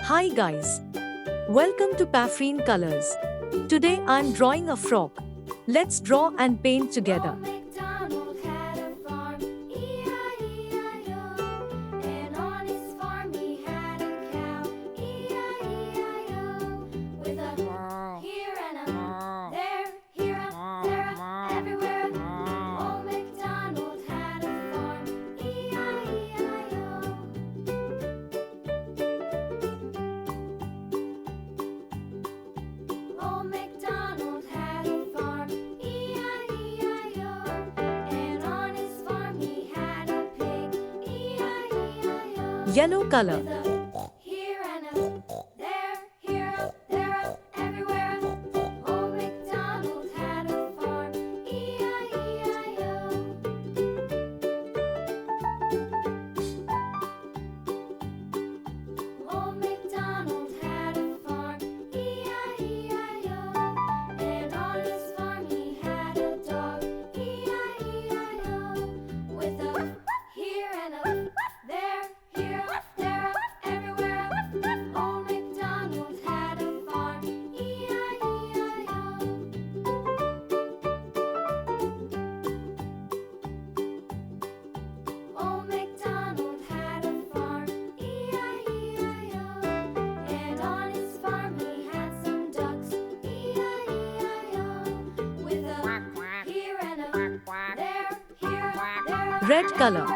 Hi guys, welcome to Paffreen Colors. Today I'm drawing a frog. Let's draw and paint together. MacDonald had a farm, E-I-E-I-O. And on his farm he had a cow, E-I-E-I-O. With a here and a there, here a there, everywhere. Old MacDonald had a farm, E-I-E-I-O. Old MacDonald had a farm, E-I-E-I-O. And on his farm he had a pig, E-I-E-I-O. Yellow color. With a here and a there, here a there, everywhere. Old MacDonald had a farm, E-I-E-I-O. Old MacDonald had a farm, E-I-E-I-O. And on his farm he had a dog, E-I-E-I-O. With a here and a there, here, there, everywhere. Old MacDonald had a farm, E-I-E-I-O. Old MacDonald had a farm, E-I-E-I-O. And on his farm he had some ducks, E-I-E-I-O. With a here and a there, here, there, Red color.